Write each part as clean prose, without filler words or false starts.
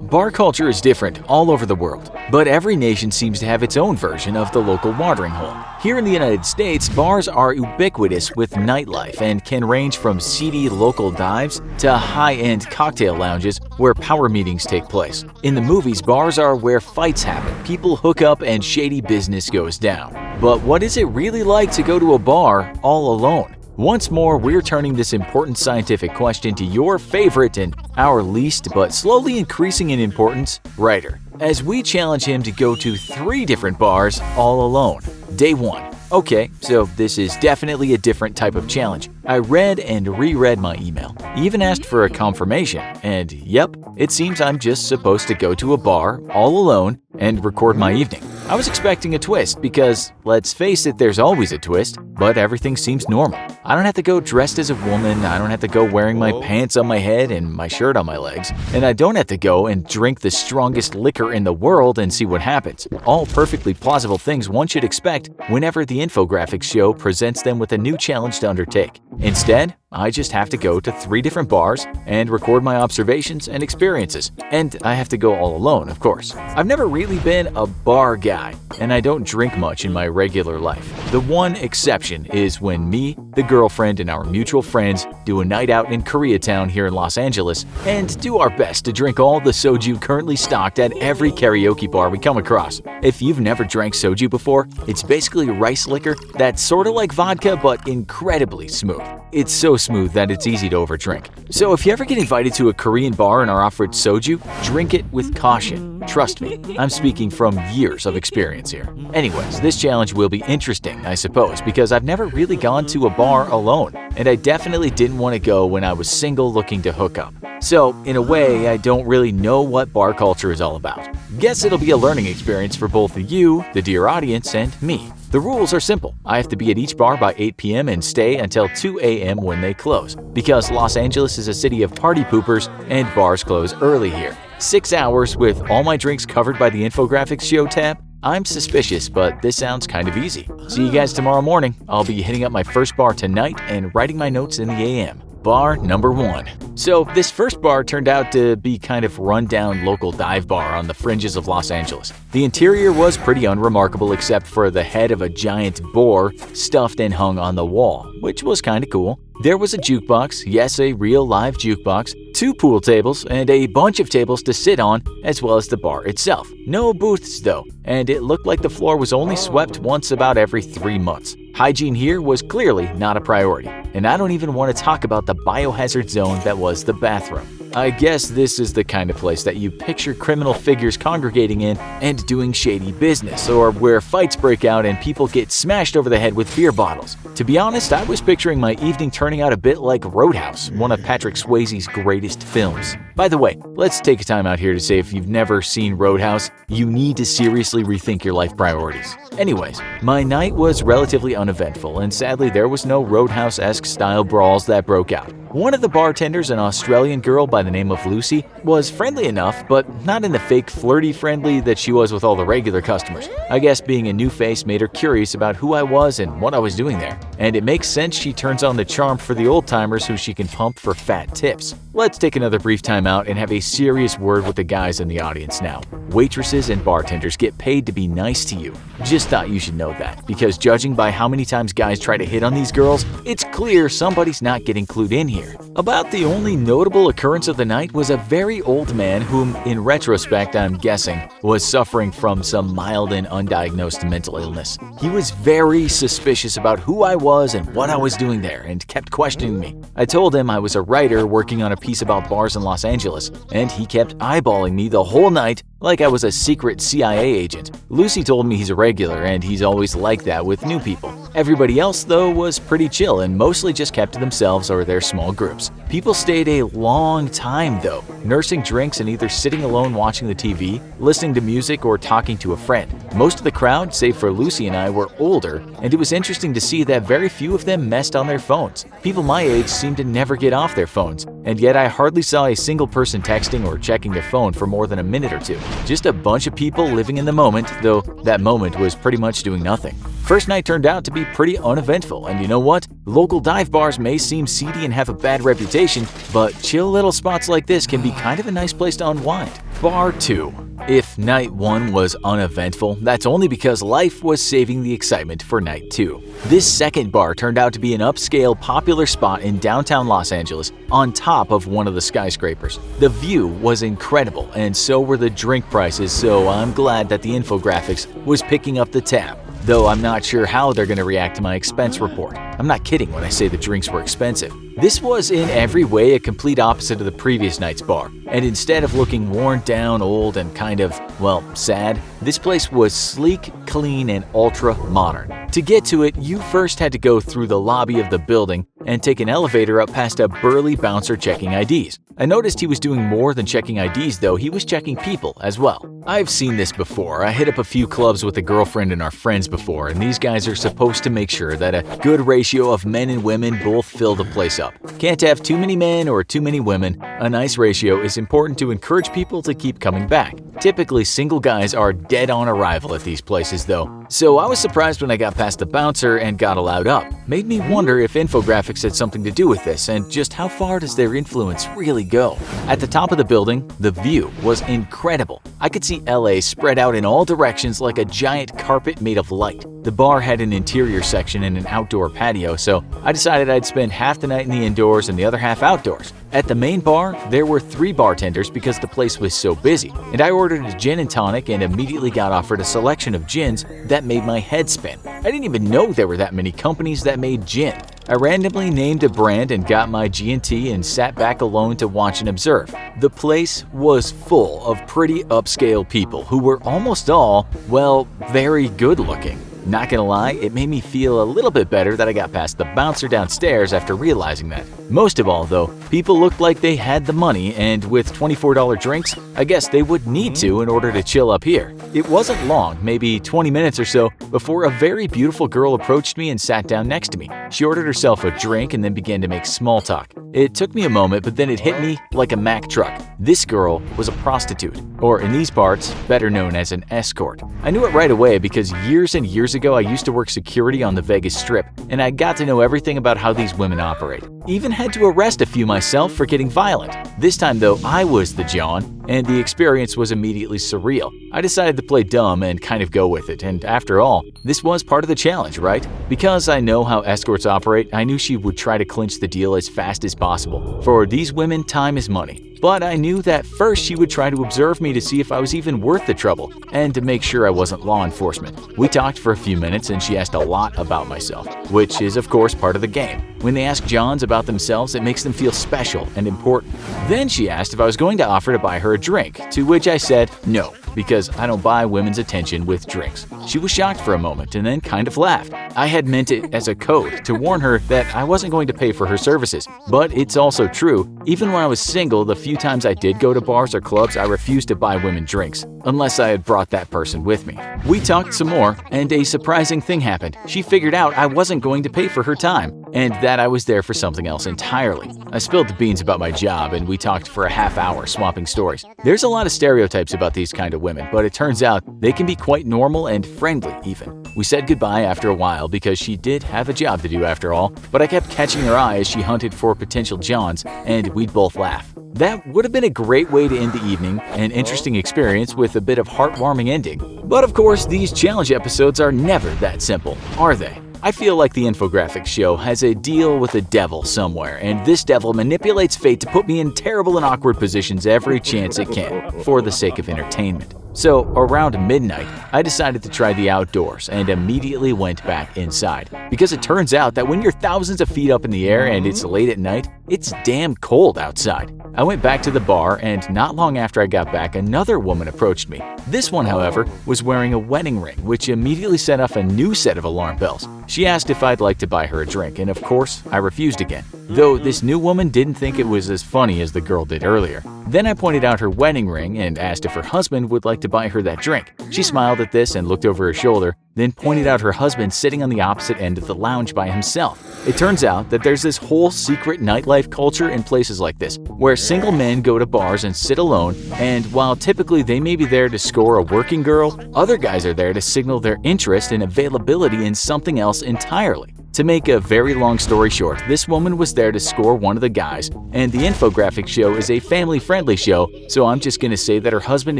Bar culture is different all over the world, but every nation seems to have its own version of the local watering hole. Here in the United States, bars are ubiquitous with nightlife and can range from seedy local dives to high-end cocktail lounges where power meetings take place. In the movies, bars are where fights happen, people hook up, and shady business goes down. But what is it really like to go to a bar all alone? Once more, we're turning this important scientific question to your favorite and our least, but slowly increasing in importance, writer, as we challenge him to go to 3 different bars all alone. Day 1. Okay, so this is definitely a different type of challenge. I read and reread my email, even asked for a confirmation, and yep, it seems I'm just supposed to go to a bar all alone and record my evening. I was expecting a twist because, let's face it, there's always a twist, but everything seems normal. I don't have to go dressed as a woman, I don't have to go wearing my pants on my head and my shirt on my legs, and I don't have to go and drink the strongest liquor in the world and see what happens. All perfectly plausible things one should expect whenever the infographics show presents them with a new challenge to undertake. Instead, I just have to go to 3 different bars and record my observations and experiences. And I have to go all alone, of course. I've never really been a bar guy, and I don't drink much in my regular life. The one exception is when me, the girlfriend, and our mutual friends do a night out in Koreatown here in Los Angeles and do our best to drink all the soju currently stocked at every karaoke bar we come across. If you've never drank soju before, it's basically rice liquor that's sort of like vodka but incredibly smooth. It's so smooth that it's easy to overdrink. So if you ever get invited to a Korean bar and are offered soju, drink it with caution. Trust me, I'm speaking from years of experience here. Anyways, this challenge will be interesting, I suppose, because I've never really gone to a bar alone, and I definitely didn't want to go when I was single looking to hook up. So, in a way, I don't really know what bar culture is all about. Guess it'll be a learning experience for both you, the dear audience, and me. The rules are simple. I have to be at each bar by 8 p.m. and stay until 2 a.m. when they close, because Los Angeles is a city of party poopers and bars close early here. 6 hours with all my drinks covered by the infographics show tab? I'm suspicious, but this sounds kind of easy. See you guys tomorrow morning. I'll be hitting up my first bar tonight and writing my notes in the AM. Bar number 1. So this first bar turned out to be kind of run-down local dive bar on the fringes of Los Angeles. The interior was pretty unremarkable except for the head of a giant boar stuffed and hung on the wall, which was kind of cool. There was a jukebox, yes, a real live jukebox, 2 pool tables, and a bunch of tables to sit on, as well as the bar itself. No booths though, and it looked like the floor was only swept once about every 3 months. Hygiene here was clearly not a priority, and I don't even want to talk about the biohazard zone that was the bathroom. I guess this is the kind of place that you picture criminal figures congregating in and doing shady business, or where fights break out and people get smashed over the head with beer bottles. To be honest, I was picturing my evening turning out a bit like Roadhouse, one of Patrick Swayze's greatest films. By the way, let's take a time out here to say if you've never seen Roadhouse, you need to seriously rethink your life priorities. Anyways, my night was relatively uneventful, and sadly there was no Roadhouse-esque style brawls that broke out. One of the bartenders, an Australian girl by the name of Lucy, was friendly enough, but not in the fake flirty friendly that she was with all the regular customers. I guess being a new face made her curious about who I was and what I was doing there, and it makes sense she turns on the charm for the old-timers who she can pump for fat tips. Let's take another brief time out and have a serious word with the guys in the audience now. Waitresses and bartenders get paid to be nice to you. Just thought you should know that, because judging by how many times guys try to hit on these girls, it's clear somebody's not getting clued in here. About the only notable occurrence of the night was a very old man whom, in retrospect, I'm guessing, was suffering from some mild and undiagnosed mental illness. He was very suspicious about who I was and what I was doing there and kept questioning me. I told him I was a writer working on a piece about bars in Los Angeles, and he kept eyeballing me the whole night like I was a secret CIA agent. Lucy told me he's a regular and he's always like that with new people. Everybody else, though, was pretty chill and mostly just kept to themselves or their small groups. People stayed a long time, though, nursing drinks and either sitting alone watching the TV, listening to music, or talking to a friend. Most of the crowd, save for Lucy and I, were older, and it was interesting to see that very few of them messed on their phones. People my age seemed to never get off their phones, and yet I hardly saw a single person texting or checking their phone for more than a minute or 2. Just a bunch of people living in the moment, though that moment was pretty much doing nothing. First night turned out to be pretty uneventful, and you know what? Local dive bars may seem seedy and have a bad reputation, but chill little spots like this can be kind of a nice place to unwind. Bar 2. If night 1 was uneventful, that's only because life was saving the excitement for night 2. This second bar turned out to be an upscale, popular spot in downtown Los Angeles on top of one of the skyscrapers. The view was incredible, and so were the drink prices, so I'm glad that the infographics was picking up the tab. Though I'm not sure how they're going to react to my expense report. I'm not kidding when I say the drinks were expensive. This was in every way a complete opposite of the previous night's bar, and instead of looking worn down, old, and kind of, well, sad, this place was sleek, clean, and ultra-modern. To get to it, you first had to go through the lobby of the building and take an elevator up past a burly bouncer checking IDs. I noticed he was doing more than checking IDs though, he was checking people as well. I've seen this before. I hit up a few clubs with a girlfriend and our friends before, and these guys are supposed to make sure that a good ratio of men and women both fill the place up. Can't have too many men or too many women. A nice ratio is important to encourage people to keep coming back. Typically, single guys are dead on arrival at these places though, so I was surprised when I got past the bouncer and got allowed up. Made me wonder if infographics had something to do with this, and just how far does their influence really go. At the top of the building, the view was incredible. I could see LA spread out in all directions like a giant carpet made of light. The bar had an interior section and an outdoor patio, so I decided I'd spend half the night in the indoors and the other half outdoors. At the main bar, there were 3 bartenders because the place was so busy, and I ordered a gin and tonic and immediately got offered a selection of gins that made my head spin. I didn't even know there were that many companies that made gin. I randomly named a brand and got my G&T and sat back alone to watch and observe. The place was full of pretty upscale people who were almost all, well, very good looking. Not gonna lie, it made me feel a little bit better that I got past the bouncer downstairs after realizing that. Most of all though, people looked like they had the money, and with $24 drinks, I guess they would need to in order to chill up here. It wasn't long, maybe 20 minutes or so, before a very beautiful girl approached me and sat down next to me. She ordered herself a drink and then began to make small talk. It took me a moment, but then it hit me like a Mack truck. This girl was a prostitute, or in these parts, better known as an escort. I knew it right away because years and years ago I used to work security on the Vegas Strip, and I got to know everything about how these women operate. Even had to arrest a few myself for getting violent. This time though, I was the John, and the experience was immediately surreal. I decided to play dumb and kind of go with it, and after all, this was part of the challenge, right? Because I know how escorts operate, I knew she would try to clinch the deal as fast as possible. For these women, time is money. But I knew that first she would try to observe me to see if I was even worth the trouble, and to make sure I wasn't law enforcement. We talked for a few minutes and she asked a lot about myself, which is of course part of the game. When they ask Johns about themselves, it makes them feel special and important. Then she asked if I was going to offer to buy her a drink, to which I said no, because I don't buy women's attention with drinks. She was shocked for a moment and then kind of laughed. I had meant it as a code to warn her that I wasn't going to pay for her services. But it's also true, even when I was single, the few times I did go to bars or clubs, I refused to buy women drinks, unless I had brought that person with me. We talked some more, and a surprising thing happened. She figured out I wasn't going to pay for her time, and that I was there for something else entirely. I spilled the beans about my job, and we talked for a half hour swapping stories. There's a lot of stereotypes about these kind of women, but it turns out they can be quite normal and friendly even. We said goodbye after a while because she did have a job to do after all, but I kept catching her eye as she hunted for potential Johns, and we'd both laugh. That would have been a great way to end the evening, an interesting experience with a bit of heartwarming ending. But of course, these challenge episodes are never that simple, are they? I feel like the infographics show has a deal with the devil somewhere, and this devil manipulates fate to put me in terrible and awkward positions every chance it can, for the sake of entertainment. So, around midnight, I decided to try the outdoors and immediately went back inside. Because it turns out that when you're thousands of feet up in the air and it's late at night, it's damn cold outside. I went back to the bar, and not long after I got back, another woman approached me. This one, however, was wearing a wedding ring, which immediately set off a new set of alarm bells. She asked if I'd like to buy her a drink, and of course, I refused again. Though this new woman didn't think it was as funny as the girl did earlier. Then I pointed out her wedding ring and asked if her husband would like to buy her that drink. She smiled at this and looked over her shoulder, then pointed out her husband sitting on the opposite end of the lounge by himself. It turns out that there's this whole secret nightlife culture in places like this, where single men go to bars and sit alone, and while typically they may be there to score a working girl, other guys are there to signal their interest and availability in something else entirely. To make a very long story short, this woman was there to score one of the guys, and the infographic show is a family-friendly show, so I'm just gonna say that her husband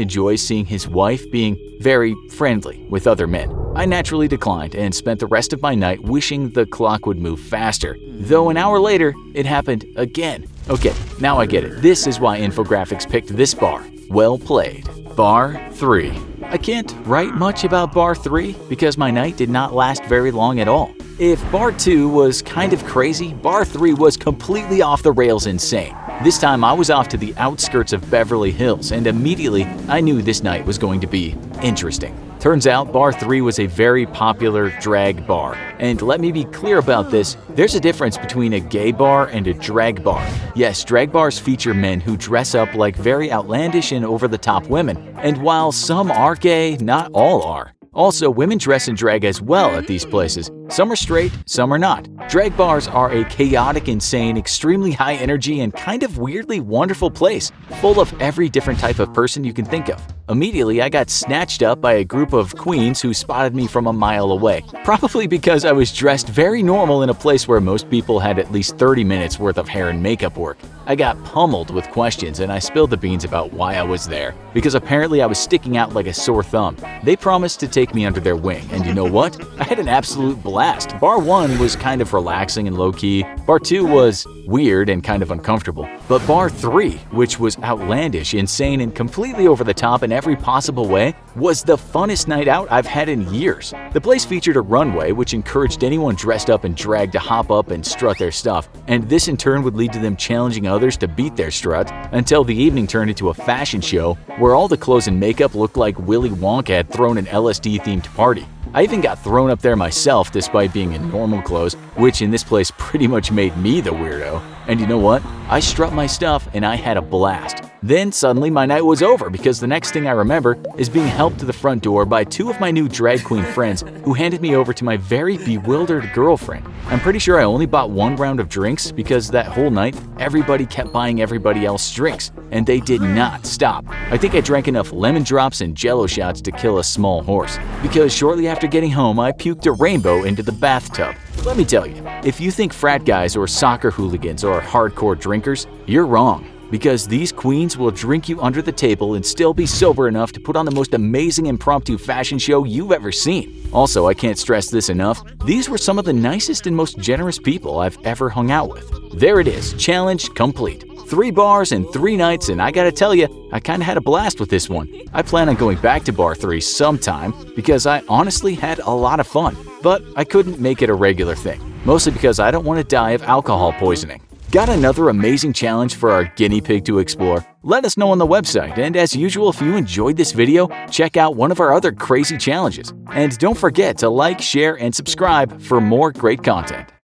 enjoys seeing his wife being very friendly with other men. I naturally declined and spent the rest of my night wishing the clock would move faster, though an hour later, it happened again. Okay, now I get it. This is why infographics picked this bar. Well played. Bar 3. I can't write much about Bar 3 because my night did not last very long at all. If Bar 2 was kind of crazy, Bar 3 was completely off the rails insane. This time I was off to the outskirts of Beverly Hills, and immediately I knew this night was going to be interesting. Turns out Bar 3 was a very popular drag bar. And let me be clear about this, there's a difference between a gay bar and a drag bar. Yes, drag bars feature men who dress up like very outlandish and over-the-top women. And while some are gay, not all are. Also, women dress in drag as well at these places. Some are straight, some are not. Drag bars are a chaotic, insane, extremely high energy, and kind of weirdly wonderful place, full of every different type of person you can think of. Immediately, I got snatched up by a group of queens who spotted me from a mile away, probably because I was dressed very normal in a place where most people had at least 30 minutes worth of hair and makeup work. I got pummeled with questions, and I spilled the beans about why I was there, because apparently I was sticking out like a sore thumb. They promised to take me under their wing, and you know what? I had an absolute blast. Bar 1 was kind of relaxing and low-key. Bar 2 was weird and kind of uncomfortable. But Bar 3, which was outlandish, insane, and completely over the top in every possible way, was the funnest night out I've had in years. The place featured a runway which encouraged anyone dressed up in drag to hop up and strut their stuff, and this in turn would lead to them challenging others to beat their strut, until the evening turned into a fashion show where all the clothes and makeup looked like Willy Wonka had thrown an LSD-themed party. I even got thrown up there myself despite being in normal clothes, which in this place pretty much made me the weirdo. And you know what? I strut my stuff and I had a blast. Then suddenly my night was over because the next thing I remember is being helped to the front door by two of my new drag queen friends who handed me over to my very bewildered girlfriend. I'm pretty sure I only bought one round of drinks because that whole night everybody kept buying everybody else drinks, and they did not stop. I think I drank enough lemon drops and jello shots to kill a small horse, because shortly after getting home I puked a rainbow into the bathtub. Let me tell you, if you think frat guys or soccer hooligans are hardcore drinkers, you're wrong. Because these queens will drink you under the table and still be sober enough to put on the most amazing impromptu fashion show you've ever seen. Also, I can't stress this enough, these were some of the nicest and most generous people I've ever hung out with. There it is, challenge complete. 3 bars and 3 nights, and I gotta tell you, I kinda had a blast with this one. I plan on going back to Bar 3 sometime because I honestly had a lot of fun. But I couldn't make it a regular thing, mostly because I don't want to die of alcohol poisoning. Got another amazing challenge for our guinea pig to explore? Let us know on the website, and as usual, if you enjoyed this video, check out one of our other crazy challenges. And don't forget to like, share, and subscribe for more great content.